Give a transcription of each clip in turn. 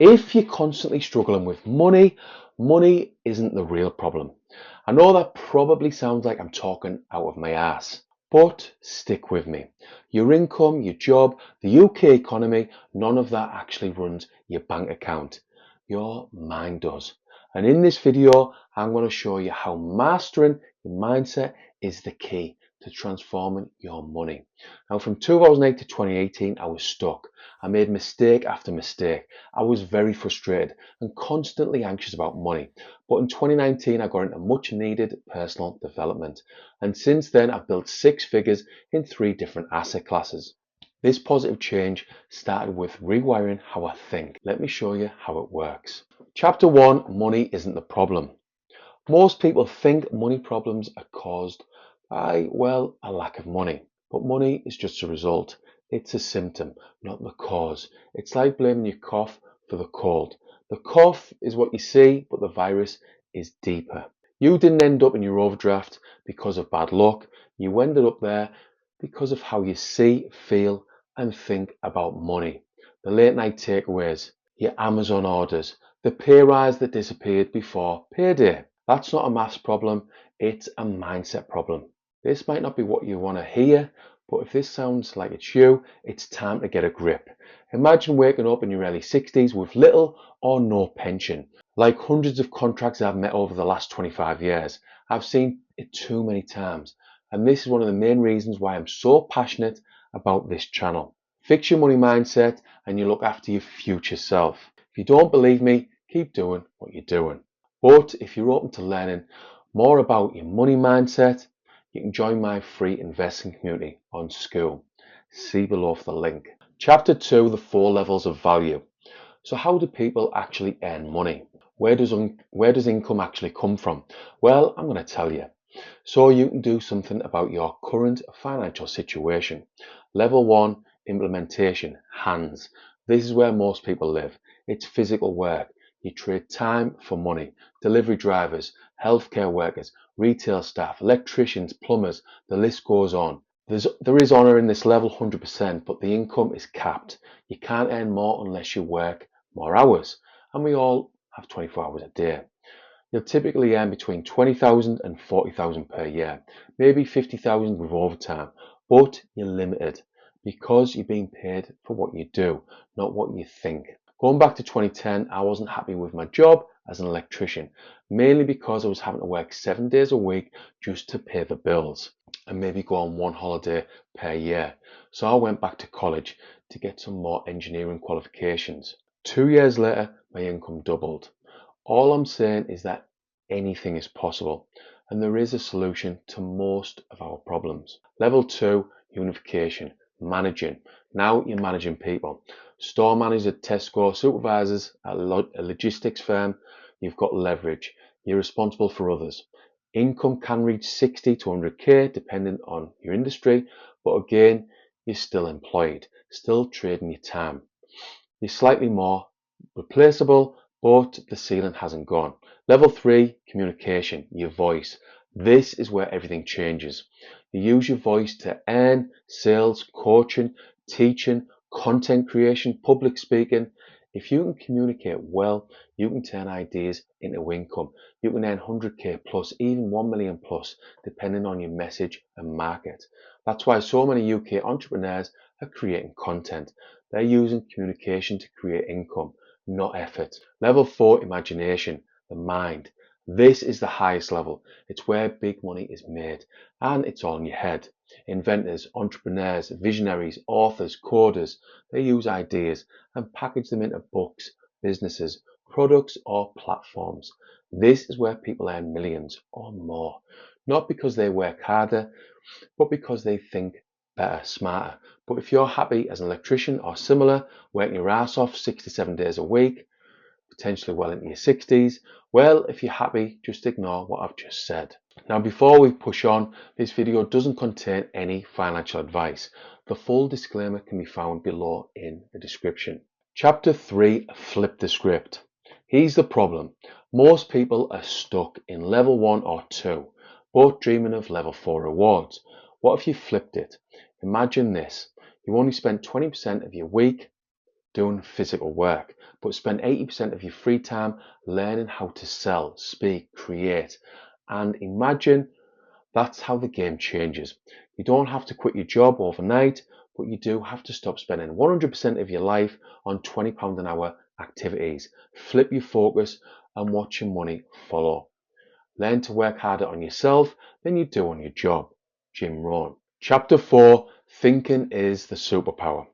If you're constantly struggling with money, money isn't the real problem. I know that probably sounds like I'm talking out of my ass, but stick with me. Your income, your job, the UK economy, none of that actually runs your bank account. Your mind does. And in this video, I'm going to show you how mastering your mindset is the key to transforming your money. Now, from 2008 to 2018, I was stuck. I made mistake after mistake. I was very frustrated and constantly anxious about money. But in 2019, I got into much needed personal development. And since then, I've built 6 figures in 3 different asset classes. This positive change started with rewiring how I think. Let me show you how it works. Chapter 1, money isn't the problem. Most people think money problems are caused by, well, a lack of money. But money is just a result. It's a symptom, not the cause. It's like blaming your cough for the cold. The cough is what you see, but the virus is deeper. You didn't end up in your overdraft because of bad luck. You ended up there because of how you see, feel, and think about money. The late night takeaways, your Amazon orders, the pay rise that disappeared before payday. That's not a maths problem, it's a mindset problem. This might not be what you want to hear, but if this sounds like it's you, it's time to get a grip. Imagine waking up in your early 60s with little or no pension. Like hundreds of contracts I've met over the last 25 years, I've seen it too many times. And this is one of the main reasons why I'm so passionate about this channel. Fix your money mindset and you look after your future self. If you don't believe me, keep doing what you're doing. But if you're open to learning more about your money mindset, you can join my free investing community on School. See below for the link. Chapter 2, the 4 levels of value. So how do people actually earn money? Where does income actually come from? Well, I'm going to tell you. So you can do something about your current financial situation. Level 1, implementation, hands. This is where most people live. It's physical work. You trade time for money. Delivery drivers, healthcare workers, retail staff, electricians, plumbers, the list goes on. There is honour in this level 100%, but the income is capped. You can't earn more unless you work more hours. And we all have 24 hours a day. You'll typically earn between 20,000 and 40,000 per year, maybe 50,000 with overtime, but you're limited because you're being paid for what you do, not what you think. Going back to 2010, I wasn't happy with my job as an electrician, mainly because I was having to work 7 days a week just to pay the bills and maybe go on 1 holiday per year. So I went back to college to get some more engineering qualifications. 2 years later, my income doubled. All I'm saying is that anything is possible and there is a solution to most of our problems. Level 2, unification, managing. Now you're managing people. Store managers at Tesco, supervisors at a logistics firm, you've got leverage. You're responsible for others. Income can reach 60 to 100k depending on your industry, but again, you're still employed, still trading your time. You're slightly more replaceable, but the ceiling hasn't gone. Level 3, communication, your voice. This is where everything changes. You use your voice to earn sales, coaching, teaching, content creation, public speaking. If you can communicate well, you can turn ideas into income. You can earn 100k plus, even 1 million plus, depending on your message and market. That's why so many UK entrepreneurs are creating content. They're using communication to create income, not effort. Level 4, imagination, the mind. This is the highest level. It's where big money is made, and it's all in your head. Inventors, entrepreneurs, visionaries, authors, coders, they use ideas and package them into books, businesses, products, or platforms. This is where people earn millions or more, not because they work harder, but because they think better, smarter. But if you're happy as an electrician or similar, working your ass off 6 to 7 days a week, potentially well into your 60s, well, if you're happy, just ignore what I've just said. Now, before we push on, this video doesn't contain any financial advice. The full disclaimer can be found below in the description. Chapter 3, flip the script. Here's the problem. Most people are stuck in level 1 or 2, both dreaming of level 4 rewards. What if you flipped it? Imagine this. You only spent 20% of your week doing physical work, but spend 80% of your free time learning how to sell, speak, create, and imagine that's how the game changes. You don't have to quit your job overnight, but you do have to stop spending 100% of your life on £20 an hour activities. Flip your focus and watch your money follow. Learn to work harder on yourself than you do on your job. Jim Rohn. Chapter 4. Thinking is the superpower.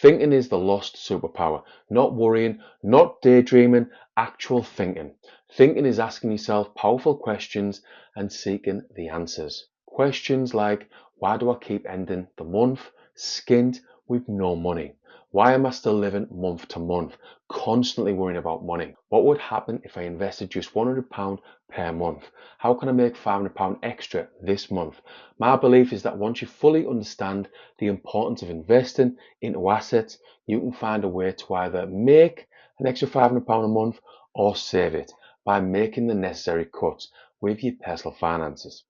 Thinking is the lost superpower. Not worrying, not daydreaming, actual thinking. Thinking is asking yourself powerful questions and seeking the answers. Questions like, why do I keep ending the month skint with no money? Why am I still living month to month, constantly worrying about money? What would happen if I invested just £100 per month? How can I make £500 extra this month? My belief is that once you fully understand the importance of investing into assets, you can find a way to either make an extra £500 a month or save it by making the necessary cuts with your personal finances.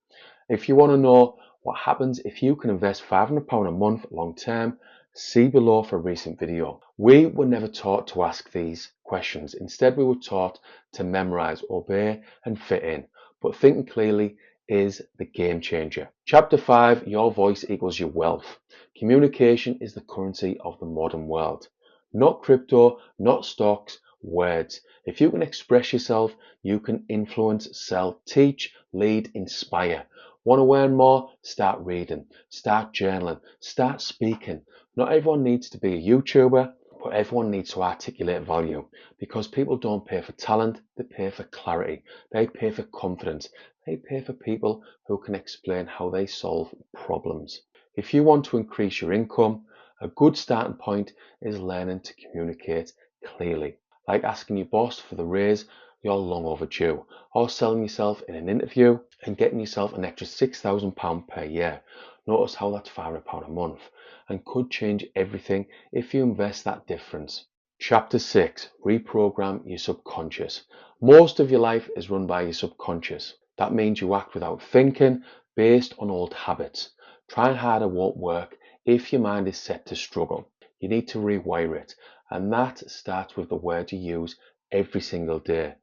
If you want to know what happens if you can invest £500 a month long term, see below for a recent video. We were never taught to ask these questions. Instead, we were taught to memorize, obey, and fit in. But thinking clearly is the game changer. Chapter 5, your voice equals your wealth. Communication is the currency of the modern world. Not crypto, not stocks, words. If you can express yourself, you can influence, sell, teach, lead, inspire. Want to learn more? Start reading, start journaling, start speaking. Not everyone needs to be a YouTuber, but everyone needs to articulate value, because people don't pay for talent, they pay for clarity, they pay for confidence, they pay for people who can explain how they solve problems. If you want to increase your income, a good starting point is learning to communicate clearly, like asking your boss for the raise you're long overdue, or selling yourself in an interview and getting yourself an extra £6,000 per year. Notice how that's £500 a month and could change everything if you invest that difference. Chapter 6. Reprogram your subconscious. Most of your life is run by your subconscious. That means you act without thinking, based on old habits. Trying harder won't work if your mind is set to struggle. You need to rewire it, and that starts with the words you use every single day.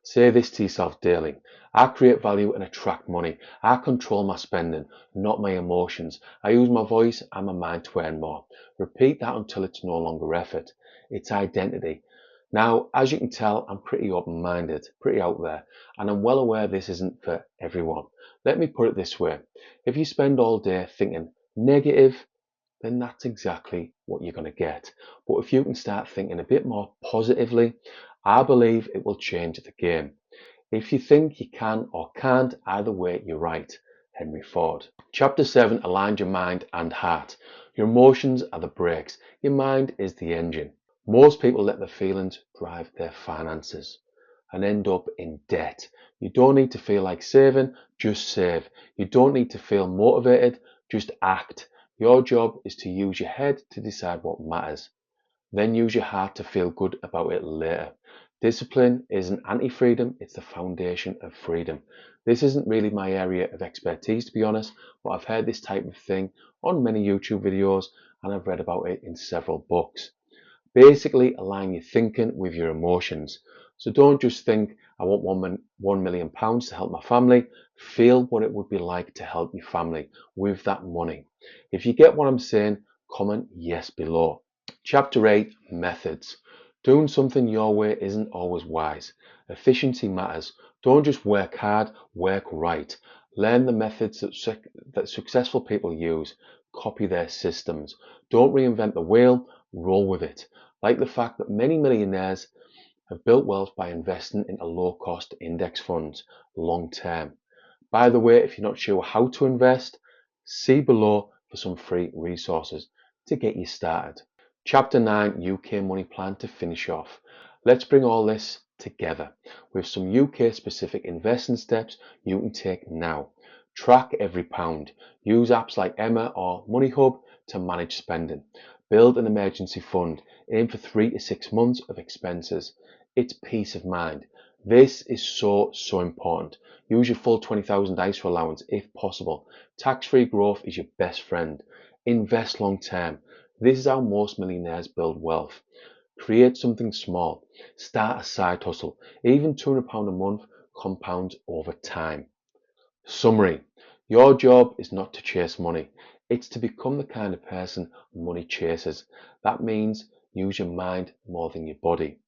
Say this to yourself daily. I create value and attract money. I control my spending, not my emotions. I use my voice and my mind to earn more. Repeat that until it's no longer effort. It's identity. Now, as you can tell, I'm pretty open-minded, pretty out there, and I'm well aware this isn't for everyone. Let me put it this way. If you spend all day thinking negative, then that's exactly what you're going to get. But if you can start thinking a bit more positively, I believe it will change the game. If you think you can or can't, either way, you're right. Henry Ford. Chapter 7, align your mind and heart. Your emotions are the brakes. Your mind is the engine. Most people let their feelings drive their finances and end up in debt. You don't need to feel like saving, just save. You don't need to feel motivated, just act. Your job is to use your head to decide what matters. Then use your heart to feel good about it later. Discipline isn't anti-freedom, it's the foundation of freedom. This isn't really my area of expertise, to be honest, but I've heard this type of thing on many YouTube videos and I've read about it in several books. Basically, align your thinking with your emotions. So don't just think, I want £1 million to help my family. Feel what it would be like to help your family with that money. If you get what I'm saying, comment yes below. Chapter 8, methods. Doing something your way isn't always wise. Efficiency matters. Don't just work hard, work right. Learn the methods that successful people use. Copy their systems. Don't reinvent the wheel, roll with it. Like the fact that many millionaires have built wealth by investing into low-cost index funds long term. By the way, if you're not sure how to invest, see below for some free resources to get you started. Chapter 9, UK Money Plan to finish off. Let's bring all this together with some UK specific investing steps you can take now. Track every pound. Use apps like Emma or Money Hub to manage spending. Build an emergency fund. Aim for 3 to 6 months of expenses. It's peace of mind. This is so important. Use your full 20,000 ISA allowance if possible. Tax-free growth is your best friend. Invest long term. This is how most millionaires build wealth. Create something small. Start a side hustle. Even £200 a month compounds over time. Summary. Your job is not to chase money. It's to become the kind of person money chases. That means use your mind more than your body.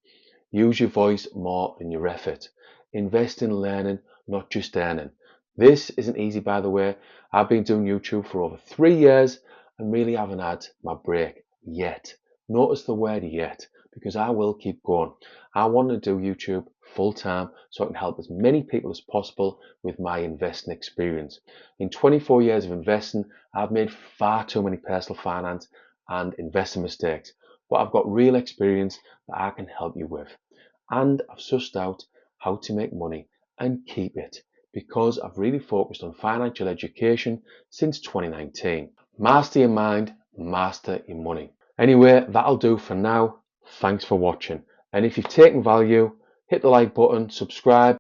Use your voice more than your effort. Invest in learning, not just earning. This isn't easy, by the way. I've been doing YouTube for over 3 years and really haven't had my break yet. Notice the word yet, because I will keep going. I want to do YouTube full time so I can help as many people as possible with my investing experience. In 24 years of investing, I've made far too many personal finance and investing mistakes, but I've got real experience that I can help you with. And I've sussed out how to make money and keep it because I've really focused on financial education since 2019. Master your mind, master your money. Anyway, that'll do for now. Thanks for watching. And if you've taken value, hit the like button, subscribe.